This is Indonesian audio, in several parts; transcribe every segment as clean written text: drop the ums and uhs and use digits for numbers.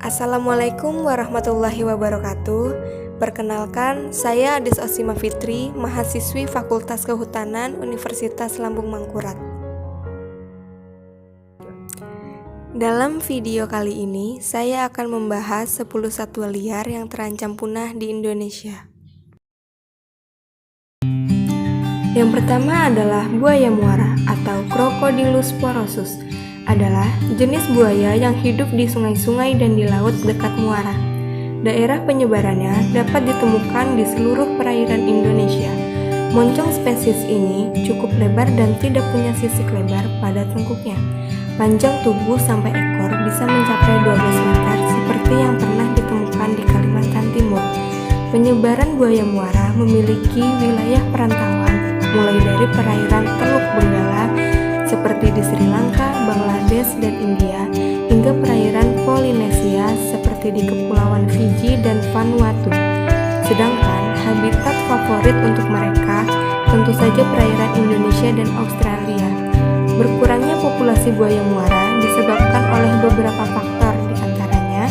Assalamualaikum warahmatullahi wabarakatuh. Perkenalkan, saya Adis Osima Fitri, mahasiswi Fakultas Kehutanan Universitas Lambung Mangkurat. Dalam video kali ini, saya akan membahas 10 satwa liar yang terancam punah di Indonesia. Yang pertama adalah buaya muara atau Crocodylus porosus. Adalah jenis buaya yang hidup di sungai-sungai dan di laut dekat muara. Daerah penyebarannya dapat ditemukan di seluruh perairan Indonesia. Moncong spesies ini cukup lebar dan tidak punya sisik lebar pada tengkuknya. Panjang tubuh sampai ekor bisa mencapai 12 meter seperti yang pernah ditemukan di Kalimantan Timur. Penyebaran buaya muara memiliki wilayah perantauan mulai dari perairan Teluk Benggala seperti di Sri Lanka, Bangladesh, dan India, hingga perairan Polinesia seperti di Kepulauan Fiji dan Vanuatu. Sedangkan habitat favorit untuk mereka tentu saja perairan Indonesia dan Australia. Berkurangnya populasi buaya muara disebabkan oleh beberapa faktor, diantaranya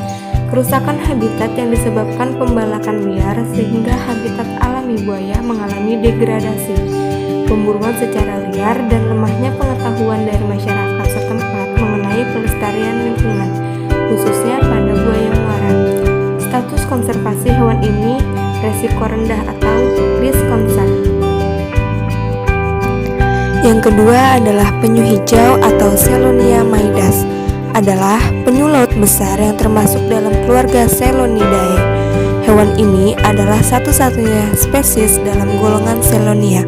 kerusakan habitat yang disebabkan pembalakan liar sehingga habitat alami buaya mengalami degradasi, pemburuan secara liar, dan lemahnya pengetahuan dari masyarakat setempat mengenai pelestarian lingkungan, khususnya pada buaya muara. Status konservasi hewan ini resiko rendah atau risk concern. Yang kedua adalah penyu hijau atau Selonia maidas. Adalah penyu laut besar yang termasuk dalam keluarga Selonidae. Hewan ini adalah satu-satunya spesies dalam golongan Selonia.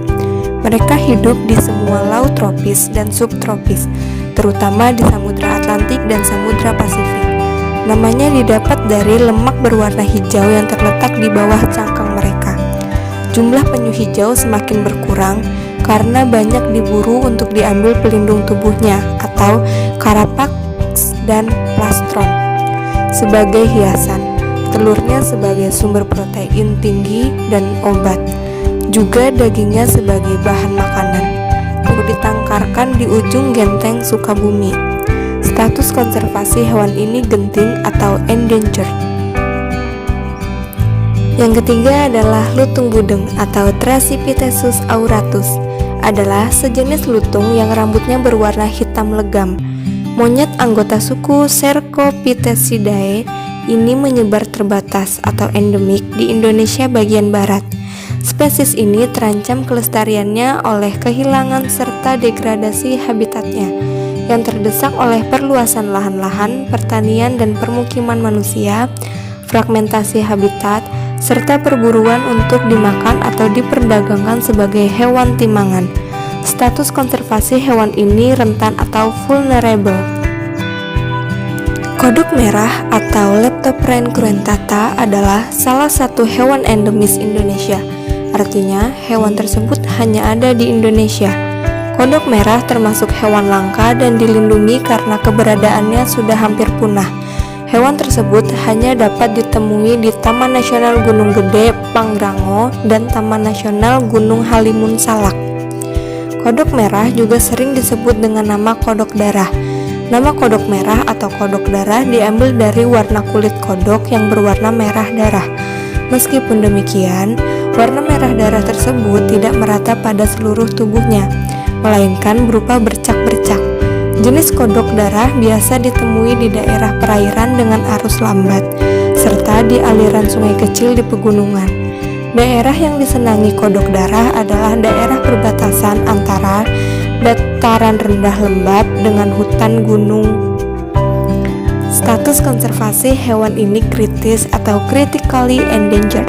Mereka hidup di semua laut tropis dan subtropis, terutama di Samudra Atlantik dan Samudra Pasifik. Namanya didapat dari lemak berwarna hijau yang terletak di bawah cangkang mereka. Jumlah penyu hijau semakin berkurang karena banyak diburu untuk diambil pelindung tubuhnya atau carapax dan plastron sebagai hiasan, telurnya sebagai sumber protein tinggi dan obat, juga dagingnya sebagai bahan makanan, untuk ditangkarkan di ujung genteng Sukabumi. Status konservasi hewan ini genting atau endangered. Yang ketiga adalah lutung budeng atau Thrasipithecus auratus. Adalah sejenis lutung yang rambutnya berwarna hitam legam. Monyet anggota suku Cercopithecidae ini menyebar terbatas atau endemik di Indonesia bagian barat. Spesies ini terancam kelestariannya oleh kehilangan serta degradasi habitatnya yang terdesak oleh perluasan lahan-lahan, pertanian dan permukiman manusia, fragmentasi habitat, serta perburuan untuk dimakan atau diperdagangkan sebagai hewan timangan. Status konservasi hewan ini rentan atau vulnerable. Kodok merah atau Leptoprene cruentata adalah salah satu hewan endemis Indonesia. Artinya, hewan tersebut hanya ada di Indonesia. Kodok merah termasuk hewan langka dan dilindungi karena keberadaannya sudah hampir punah. Hewan tersebut hanya dapat ditemui di Taman Nasional Gunung Gede, Pangrango, dan Taman Nasional Gunung Halimun Salak. Kodok merah juga sering disebut dengan nama kodok darah. Nama kodok merah atau kodok darah diambil dari warna kulit kodok yang berwarna merah darah. Meskipun demikian, warna merah darah tersebut tidak merata pada seluruh tubuhnya, melainkan berupa bercak-bercak. Jenis kodok darah biasa ditemui di daerah perairan dengan arus lambat, serta di aliran sungai kecil di pegunungan. Daerah yang disenangi kodok darah adalah daerah perbatasan antara dataran rendah lembap dengan hutan gunung. Status konservasi hewan ini kritis atau critically endangered.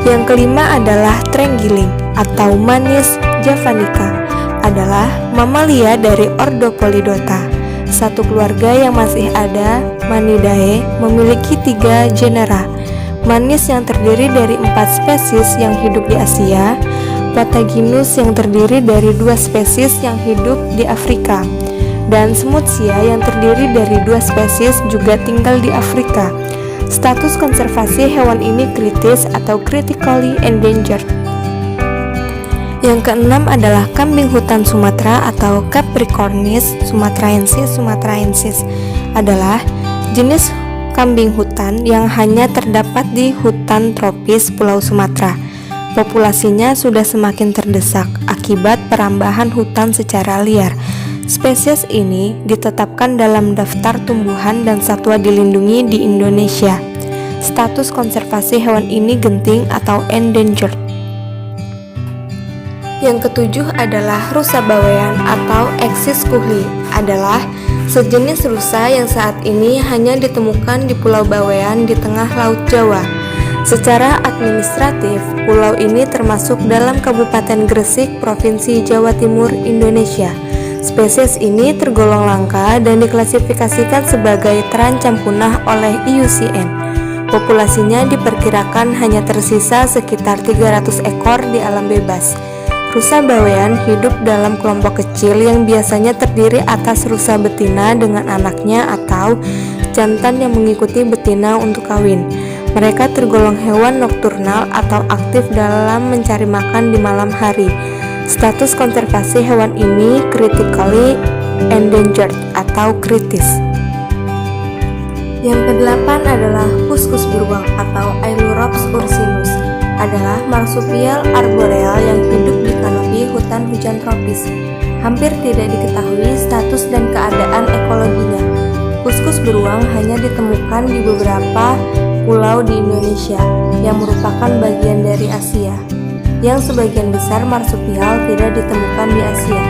Yang kelima adalah terenggiling atau Manis javanica. Adalah mamalia dari ordo Polydota. Satu keluarga yang masih ada, Manidae, memiliki 3 genera. Manis yang terdiri dari 4 spesies yang hidup di Asia, Pataginus yang terdiri dari 2 spesies yang hidup di Afrika, dan Smutsia yang terdiri dari 2 spesies juga tinggal di Afrika. Status konservasi hewan ini kritis atau critically endangered. Yang keenam adalah kambing hutan Sumatera atau Capricornis sumatraensis. Adalah jenis kambing hutan yang hanya terdapat di hutan tropis Pulau Sumatera. Populasinya sudah semakin terdesak akibat perambahan hutan secara liar. Spesies ini ditetapkan dalam daftar tumbuhan dan satwa dilindungi di Indonesia. Status konservasi hewan ini genting atau endangered. Yang ketujuh adalah rusa bawean atau Axis kuhli, adalah sejenis rusa yang saat ini hanya ditemukan di Pulau Bawean di tengah Laut Jawa. Secara administratif, pulau ini termasuk dalam Kabupaten Gresik, Provinsi Jawa Timur, Indonesia. Spesies ini tergolong langka dan diklasifikasikan sebagai terancam punah oleh IUCN. Populasinya diperkirakan hanya tersisa sekitar 300 ekor di alam bebas. Rusa bawean hidup dalam kelompok kecil yang biasanya terdiri atas rusa betina dengan anaknya atau jantan yang mengikuti betina untuk kawin. Mereka tergolong hewan nokturnal atau aktif dalam mencari makan di malam hari. Status konservasi hewan ini critically endangered atau kritis. Yang kedelapan adalah kuskus beruang atau Ailurops ursinus, adalah marsupial arboreal yang hidup di kanopi hutan hujan tropis. Hampir tidak diketahui status dan keadaan ekologinya. Kuskus beruang hanya ditemukan di beberapa pulau di Indonesia yang merupakan bagian dari Asia, yang sebagian besar marsupial tidak ditemukan di Asia.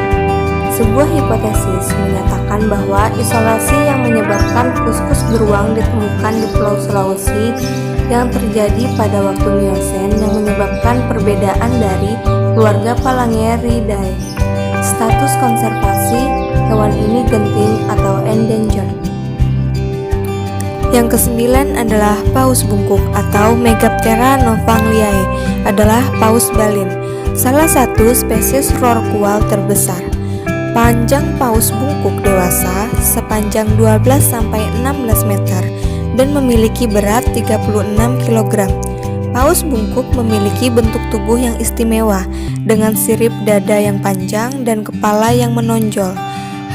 Sebuah hipotesis menyatakan bahwa isolasi yang menyebabkan kuskus beruang ditemukan di Pulau Sulawesi yang terjadi pada waktu Miosen yang menyebabkan perbedaan dari keluarga Phalangeridae. Status konservasi hewan ini genting atau endangered. Yang kesembilan adalah paus bungkuk atau Megaptera novagliae, adalah paus balin, salah satu spesies rorqual terbesar. Panjang paus bungkuk dewasa sepanjang 12-16 meter dan memiliki berat 36 kg. Paus bungkuk memiliki bentuk tubuh yang istimewa dengan sirip dada yang panjang dan kepala yang menonjol.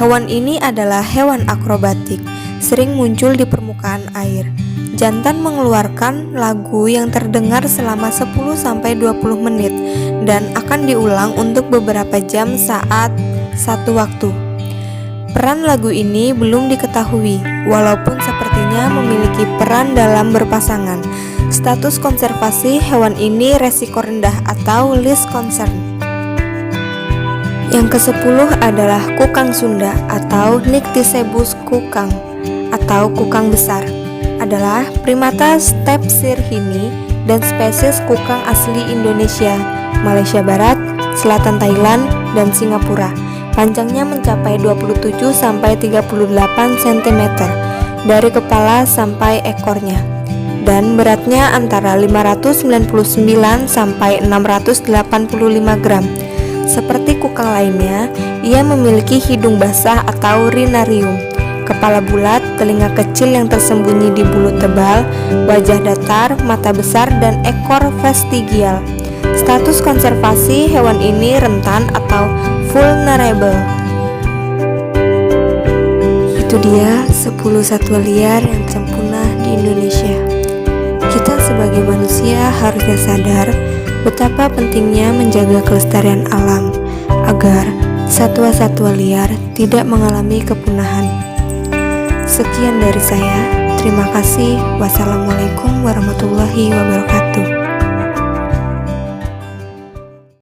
Hewan ini adalah hewan akrobatik, sering muncul di permukaan air. Jantan mengeluarkan lagu yang terdengar selama 10-20 menit dan akan diulang untuk beberapa jam saat satu waktu. Peran lagu ini belum diketahui, walaupun sepertinya memiliki peran dalam berpasangan. Status konservasi hewan ini resiko rendah atau least concern. Yang ke-10 adalah kukang Sunda atau Nycticebus kukang atau kukang besar, adalah primata steppe sirhini dan spesies kukang asli Indonesia, Malaysia Barat, selatan Thailand, dan Singapura. Panjangnya mencapai 27-38 cm dari kepala sampai ekornya, dan beratnya antara 599 sampai 685 gram. Seperti kukang lainnya, ia memiliki hidung basah atau rhinarium, kepala bulat, telinga kecil yang tersembunyi di bulu tebal, wajah datar, mata besar, dan ekor vestigial. Status konservasi hewan ini rentan atau vulnerable. Itu dia 10 satwa liar yang punah di Indonesia. Kita sebagai manusia harusnya sadar betapa pentingnya menjaga kelestarian alam agar satwa-satwa liar tidak mengalami kepunahan. Sekian dari saya. Terima kasih. Wassalamualaikum warahmatullahi wabarakatuh.